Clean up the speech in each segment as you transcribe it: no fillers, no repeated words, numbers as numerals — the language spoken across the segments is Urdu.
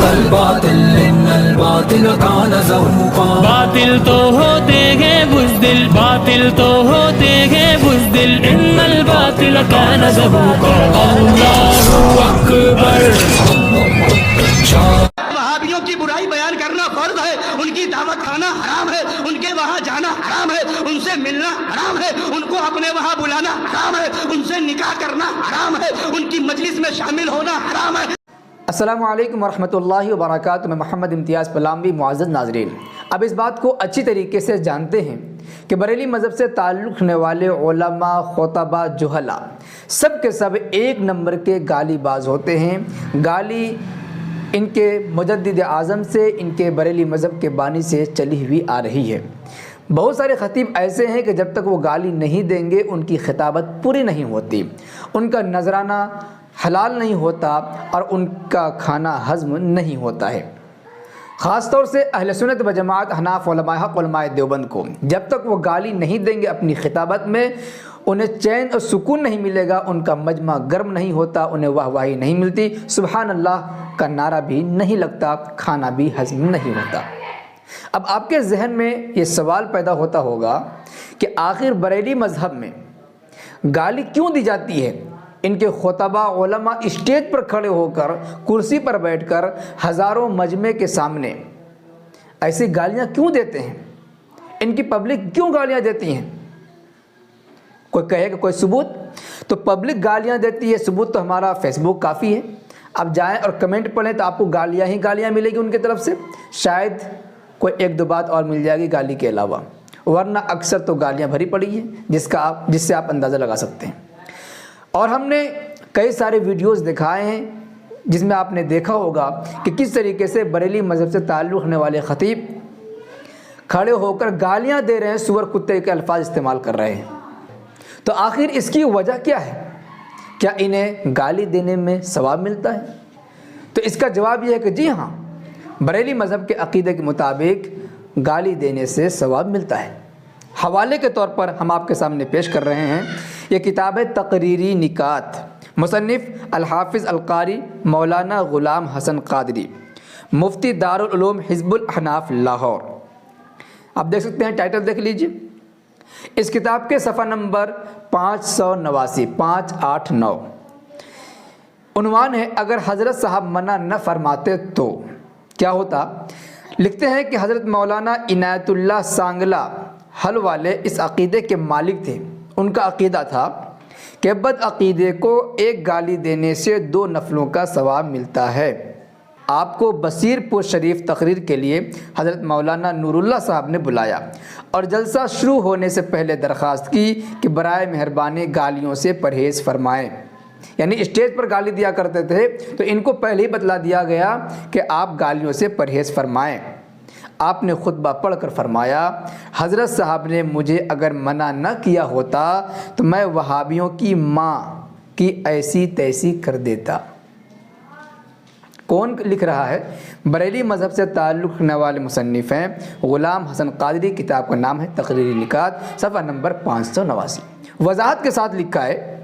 الباطل إن الباطل كان زهوقا باطل تو ہوتے ہیں بزدل باطل تو ہوتے ہیں بزدل ان الباطل کان زہوقا اللہ اکبر وہابیوں کی برائی بیان کرنا فرض ہے، ان کی دعوت کھانا حرام ہے، ان کے وہاں جانا حرام ہے، ان سے ملنا حرام ہے، ان کو اپنے وہاں بلانا حرام ہے، ان سے نکاح کرنا حرام ہے، ان کی مجلس میں شامل ہونا حرام ہے۔ السلام علیکم ورحمۃ اللہ وبرکاتہ۔ میں محمد امتیاز پلاموی۔ معزز ناظرین، اب اس بات کو اچھی طریقے سے جانتے ہیں کہ بریلی مذہب سے تعلق رکھنے والے علماء، خطباء، جہلاء سب کے سب ایک نمبر کے گالی باز ہوتے ہیں۔ گالی ان کے مجدد اعظم سے، ان کے بریلی مذہب کے بانی سے چلی ہوئی آ رہی ہے۔ بہت سارے خطیب ایسے ہیں کہ جب تک وہ گالی نہیں دیں گے ان کی خطابت پوری نہیں ہوتی، ان کا نذرانہ حلال نہیں ہوتا اور ان کا کھانا ہضم نہیں ہوتا ہے۔ خاص طور سے اہل سنت و جماعت، احناف، علماء حق، علماء دیوبند کو جب تک وہ گالی نہیں دیں گے اپنی خطابت میں انہیں چین اور سکون نہیں ملے گا، ان کا مجمع گرم نہیں ہوتا، انہیں واہ واہی نہیں ملتی، سبحان اللہ کا نعرہ بھی نہیں لگتا، کھانا بھی ہضم نہیں ہوتا۔ اب آپ کے ذہن میں یہ سوال پیدا ہوتا ہوگا کہ آخر بریلی مذہب میں گالی کیوں دی جاتی ہے؟ ان کے خطباء، علماء اسٹیج پر کھڑے ہو کر، کرسی پر بیٹھ کر ہزاروں مجمع کے سامنے ایسی گالیاں کیوں دیتے ہیں؟ ان کی پبلک کیوں گالیاں دیتی ہیں؟ کوئی کہے کہ کوئی ثبوت؟ تو پبلک گالیاں دیتی ہے، ثبوت تو ہمارا فیس بک کافی ہے۔ آپ جائیں اور کمنٹ پڑھیں تو آپ کو گالیاں ہی گالیاں ملے گی ان کی طرف سے، شاید کوئی ایک دو بات اور مل جائے گی گالی کے علاوہ، ورنہ اکثر تو گالیاں بھری پڑی ہیں جس سے آپ اندازہ لگا سکتے ہیں۔ اور ہم نے کئی سارے ویڈیوز دکھائے ہیں جس میں آپ نے دیکھا ہوگا کہ کس طریقے سے بریلی مذہب سے تعلق رکھنے والے خطیب کھڑے ہو کر گالیاں دے رہے ہیں، سور کتے کے الفاظ استعمال کر رہے ہیں۔ تو آخر اس کی وجہ کیا ہے؟ کیا انہیں گالی دینے میں ثواب ملتا ہے؟ تو اس کا جواب یہ ہے کہ جی ہاں، بریلی مذہب کے عقیدے کے مطابق گالی دینے سے ثواب ملتا ہے۔ حوالے کے طور پر ہم آپ کے سامنے پیش کر رہے ہیں، یہ کتاب ہے تقریری نکات، مصنف الحافظ القاری مولانا غلام حسن قادری، مفتی دارالعلوم حزب الاحناف لاہور۔ آپ دیکھ سکتے ہیں، ٹائٹل دیکھ لیجئے۔ اس کتاب کے صفحہ نمبر 589 عنوان ہے اگر حضرت صاحب منع نہ فرماتے تو کیا ہوتا؟ لکھتے ہیں کہ حضرت مولانا عنایت اللہ سانگلا حل والے اس عقیدے کے مالک تھے۔ ان کا عقیدہ تھا کہ بد عقیدے کو ایک گالی دینے سے 2 نفلوں کا ثواب ملتا ہے۔ آپ کو بصیر پور شریف تقریر کے لیے حضرت مولانا نور اللہ صاحب نے بلایا اور جلسہ شروع ہونے سے پہلے درخواست کی کہ برائے مہربانی گالیوں سے پرہیز فرمائیں۔ یعنی اسٹیج پر گالی دیا کرتے تھے تو ان کو پہلے ہی بتلا دیا گیا کہ آپ گالیوں سے پرہیز فرمائیں۔ آپ نے خطبہ پڑھ کر فرمایا، حضرت صاحب نے مجھے اگر منع نہ کیا ہوتا تو میں وہابیوں کی ماں کی ایسی تیسی کر دیتا۔ کون لکھ رہا ہے؟ بریلی مذہب سے تعلق رکھنے والے مصنف ہیں غلام حسن قادری، کتاب کا نام ہے تقریری نکات، صفحہ نمبر 589۔ وضاحت کے ساتھ لکھا ہے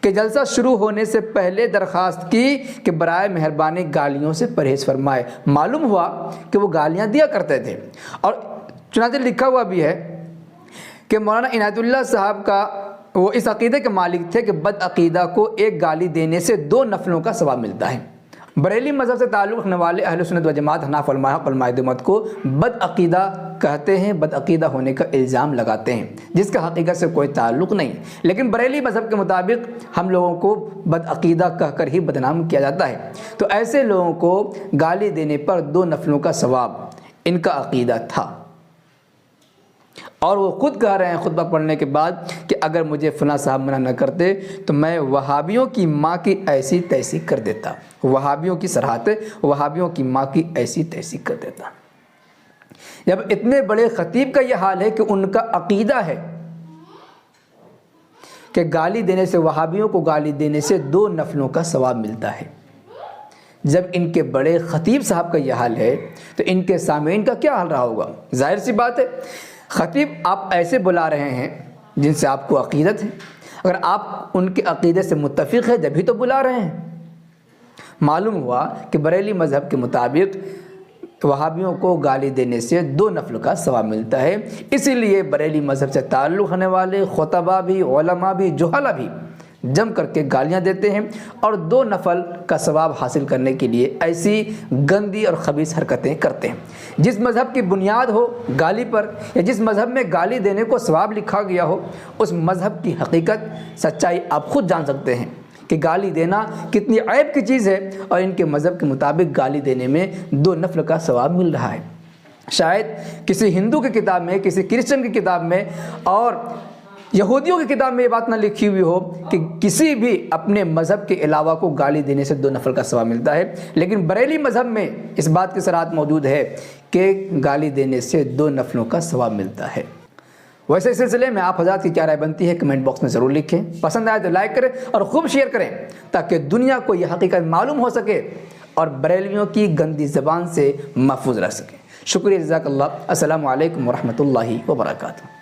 کہ جلسہ شروع ہونے سے پہلے درخواست کی کہ برائے مہربانی گالیوں سے پرہیز فرمائے۔ معلوم ہوا کہ وہ گالیاں دیا کرتے تھے، اور چنانچہ لکھا ہوا بھی ہے کہ مولانا عنایت اللہ صاحب کا وہ اس عقیدے کے مالک تھے کہ بد عقیدہ کو ایک گالی دینے سے 2 نفلوں کا ثواب ملتا ہے۔ بریلی مذہب سے تعلق رکھنے والے اہل سنت و جماعت، احناف، علماء حق، علماء دیوبند کو بد عقیدہ کہتے ہیں، بد عقیدہ ہونے کا الزام لگاتے ہیں جس کا حقیقت سے کوئی تعلق نہیں۔ لیکن بریلی مذہب کے مطابق ہم لوگوں کو بد عقیدہ کہہ کر ہی بدنام کیا جاتا ہے۔ تو ایسے لوگوں کو گالی دینے پر 2 نفلوں کا ثواب ان کا عقیدہ تھا، اور وہ خود کہہ رہے ہیں خطبہ پڑھنے کے بعد کہ اگر مجھے فلاں صاحب منع نہ کرتے تو میں وہابیوں کی ماں کی ایسی تیسی کر دیتا۔ وہابیوں کی سراحت ہے، وہابیوں کی ماں کی ایسی تیسی کر دیتا۔ جب اتنے بڑے خطیب کا یہ حال ہے کہ ان کا عقیدہ ہے کہ گالی دینے سے، وہابیوں کو گالی دینے سے 2 نفلوں کا ثواب ملتا ہے، جب ان کے بڑے خطیب صاحب کا یہ حال ہے تو ان کے سامعین کا کیا حال رہا ہوگا؟ ظاہر سی بات ہے، خطیب آپ ایسے بلا رہے ہیں جن سے آپ کو عقیدت ہے، اگر آپ ان کے عقیدے سے متفق ہیں جبھی تو بلا رہے ہیں، معلوم ہوا کہ بریلی مذہب کے مطابق وہابیوں کو گالی دینے سے 2 نفل کا ثواب ملتا ہے، اسی لیے بریلی مذہب سے تعلق رکھنے والے خطبہ بھی، علماء بھی، جہلا بھی جم کر کے گالیاں دیتے ہیں اور 2 نفل کا ثواب حاصل کرنے کے لیے ایسی گندی اور خبیث حرکتیں کرتے ہیں۔ جس مذہب کی بنیاد ہو گالی پر، یا جس مذہب میں گالی دینے کو ثواب لکھا گیا ہو، اس مذہب کی حقیقت، سچائی آپ خود جان سکتے ہیں کہ گالی دینا کتنی عیب کی چیز ہے، اور ان کے مذہب کے مطابق گالی دینے میں 2 نفل کا ثواب مل رہا ہے۔ شاید کسی ہندو کی کتاب میں، کسی کرسچن کی کتاب میں اور یہودیوں کی کتاب میں یہ بات نہ لکھی ہوئی ہو کہ کسی بھی اپنے مذہب کے علاوہ کو گالی دینے سے 2 نفل کا ثواب ملتا ہے، لیکن بریلی مذہب میں اس بات کی صراحت موجود ہے کہ گالی دینے سے 2 نفلوں کا ثواب ملتا ہے۔ ویسے اس سلسلے میں آپ حضرات کی کیا رائے بنتی ہے کمنٹ باکس میں ضرور لکھیں، پسند آئے تو لائک کریں اور خوب شیئر کریں تاکہ دنیا کو یہ حقیقت معلوم ہو سکے اور بریلیوں کی گندی زبان سے محفوظ رہ سکے۔ شکریہ، جزاک اللہ۔ السلام علیکم ورحمۃ اللہ وبرکاتہ۔